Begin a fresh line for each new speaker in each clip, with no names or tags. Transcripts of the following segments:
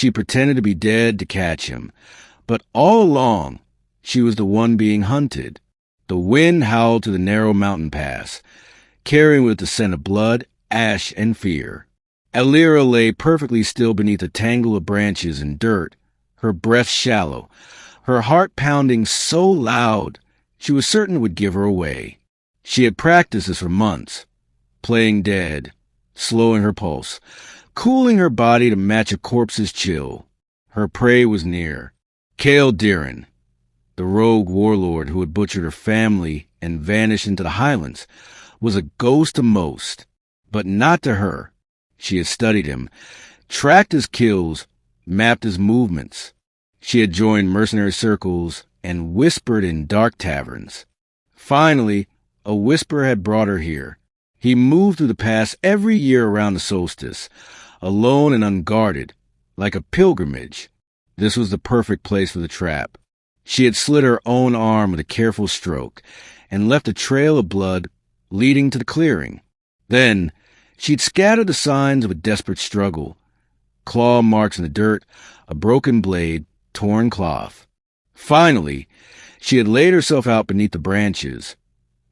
She pretended to be dead to catch him, but all along, she was the one being hunted. The wind howled to the narrow mountain pass, carrying with it the scent of blood, ash, and fear. Elira lay perfectly still beneath a tangle of branches and dirt, her breath shallow, her heart pounding so loud she was certain it would give her away. She had practiced this for months, playing dead, slowing her pulse, cooling her body to match a corpse's chill. Her prey was near. Kael Deren, the rogue warlord who had butchered her family and vanished into the highlands, was a ghost to most, but not to her. She had studied him, tracked his kills, mapped his movements. She had joined mercenary circles and whispered in dark taverns. Finally, a whisper had brought her here. He moved through the pass every year around the solstice, alone and unguarded, like a pilgrimage. This was the perfect place for the trap. She had slit her own arm with a careful stroke and left a trail of blood leading to the clearing. Then, she'd scattered the signs of a desperate struggle. Claw marks in the dirt, a broken blade, torn cloth. Finally, she had laid herself out beneath the branches,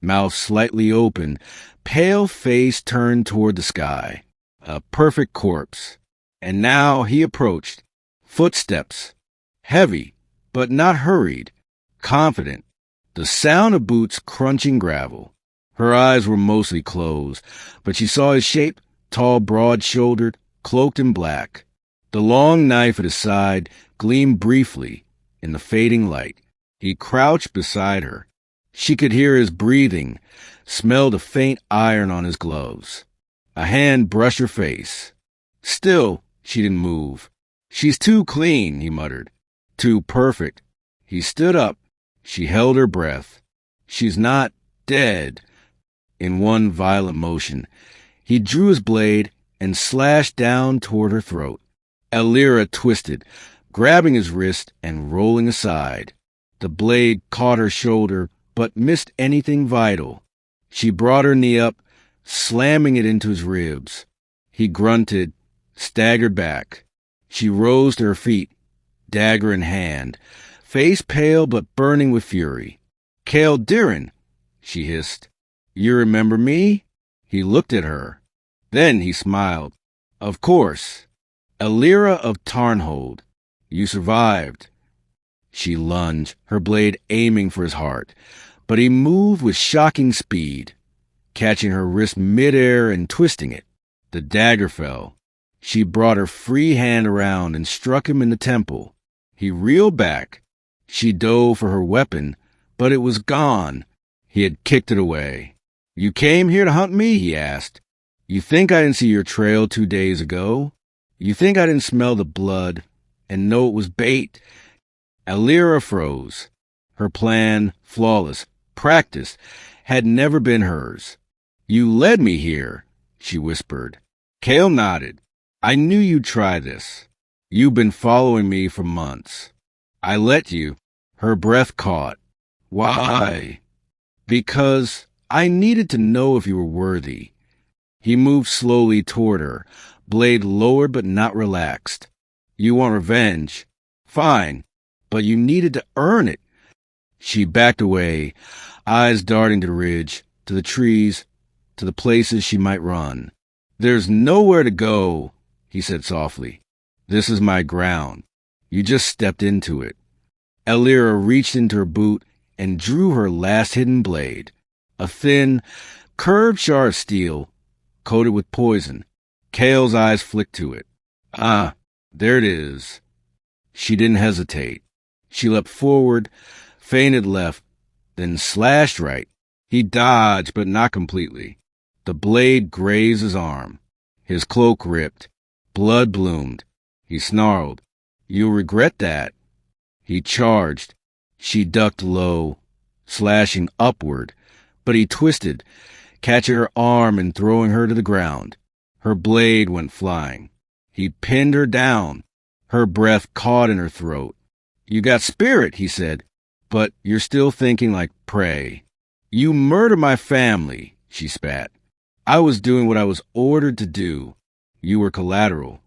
mouth slightly open, pale face turned toward the sky. A perfect corpse. And now he approached. Footsteps. Heavy, but not hurried. Confident. The sound of boots crunching gravel. Her eyes were mostly closed, but she saw his shape, tall, broad-shouldered, cloaked in black. The long knife at his side gleamed briefly in the fading light. He crouched beside her. She could hear his breathing, smelled a faint iron on his gloves. A hand brushed her face. Still, she didn't move. "She's too clean," he muttered. "Too perfect." He stood up. She held her breath. "She's not dead." In one violent motion, he drew his blade and slashed down toward her throat. Elira twisted, grabbing his wrist and rolling aside. The blade caught her shoulder, but missed anything vital. She brought her knee up, slamming it into his ribs. He grunted, staggered back. She rose to her feet, dagger in hand, face pale but burning with fury. "Kael Deren," she hissed. "You remember me?" He looked at her. Then he smiled. "Of course. Elira of Tarnhold. You survived." She lunged, her blade aiming for his heart, but he moved with shocking speed, catching her wrist midair and twisting it. The dagger fell. She brought her free hand around and struck him in the temple. He reeled back. She dove for her weapon, but it was gone. He had kicked it away. "You came here to hunt me?" he asked. "You think I didn't see your trail 2 days ago? You think I didn't smell the blood and know it was bait?" Elira froze. Her plan, flawless, practiced, had never been hers. "You led me here," she whispered. Kael nodded. "I knew you'd try this. You've been following me for months. I let you." Her breath caught. "Why?" "Because I needed to know if you were worthy." He moved slowly toward her, blade lowered but not relaxed. "You want revenge? Fine, but you needed to earn it." She backed away, eyes darting to the ridge, to the trees, to the places she might run. "There's nowhere to go," he said softly. "This is my ground. You just stepped into it." Elira reached into her boot and drew her last hidden blade, a thin, curved shard of steel, coated with poison. Kael's eyes flicked to it. "Ah, there it is." She didn't hesitate. She leapt forward, feinted left, then slashed right. He dodged, but not completely. The blade grazed his arm. His cloak ripped. Blood bloomed. He snarled, "You'll regret that." He charged. She ducked low, slashing upward, but he twisted, catching her arm and throwing her to the ground. Her blade went flying. He pinned her down. Her breath caught in her throat. "You got spirit," he said, "but you're still thinking like prey." "You murdered my family," she spat. "I was doing what I was ordered to do. You were collateral."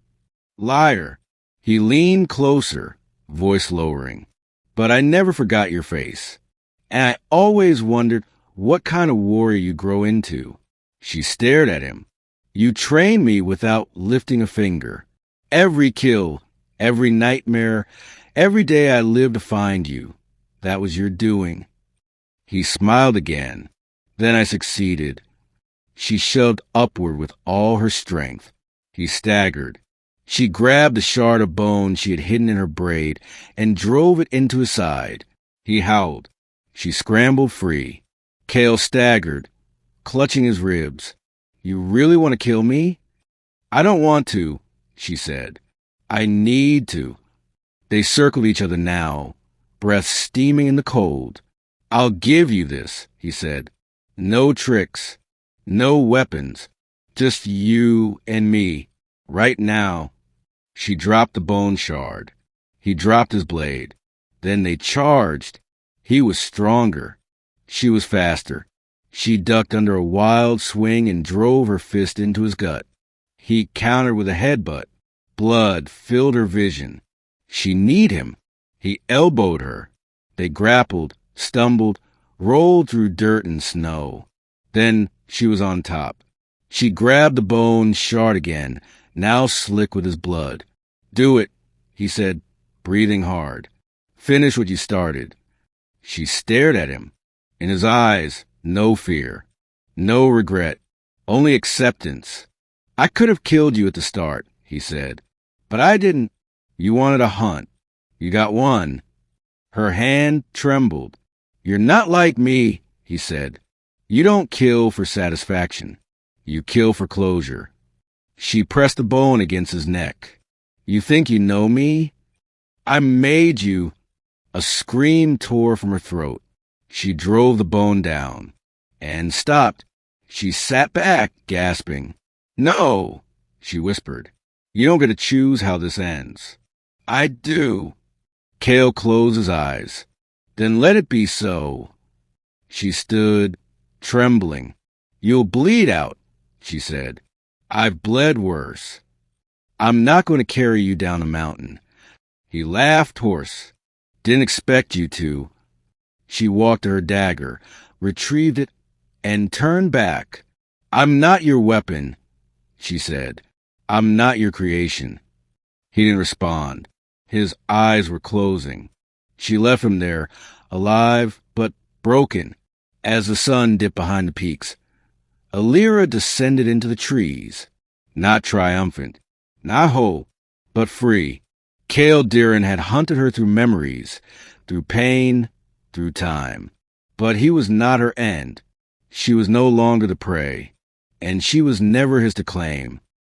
"Liar." He leaned closer, voice lowering. But I never forgot your face. And I always wondered what kind of warrior you grow into. She stared at him. You trained me without lifting a finger. Every kill, every nightmare, every day I lived to find you. That was your doing. He smiled again. Then I succeeded. She shoved upward with all her strength. He staggered. She grabbed the shard of bone she had hidden in her braid and drove it into his side. He howled. She scrambled free. Kael staggered, clutching his ribs. You really want to kill me? I don't want to, she said. I need to. They circled each other now, breath steaming in the cold. I'll give you this, he said. No tricks, no weapons, just you and me, right now. She dropped the bone shard. He dropped his blade. Then they charged. He was stronger. She was faster. She ducked under a wild swing and drove her fist into his gut. He countered with a headbutt. Blood filled her vision. She kneed him. He elbowed her. They grappled, stumbled, rolled through dirt and snow. Then she was on top. She grabbed the bone shard again, now slick with his blood. Do it, he said, breathing hard. Finish what you started. She stared at him. In his eyes, no fear, no regret, only acceptance. I could have killed you at the start, he said, but I didn't. You wanted a hunt. You got one. Her hand trembled. You're not like me, he said. You don't kill for satisfaction. You kill for closure. She pressed the bone against his neck. You think you know me? I made you. A scream tore from her throat. She drove the bone down and stopped. She sat back, gasping. No, she whispered. You don't get to choose how this ends. I do. Kael closed his eyes. Then let it be so. She stood, trembling. You'll bleed out, she said. I've bled worse. I'm not going to carry you down a mountain. He laughed hoarse. Didn't expect you to. She walked to her dagger, retrieved it, and turned back. I'm not your weapon, she said. I'm not your creation. He didn't respond. His eyes were closing. She left him there, alive but broken, as the sun dipped behind the peaks. Elira descended into the trees, not triumphant, not whole, but free. Kael Deren had hunted her through memories, through pain, through time. But he was not her end. She was no longer the prey, and she was never his to claim.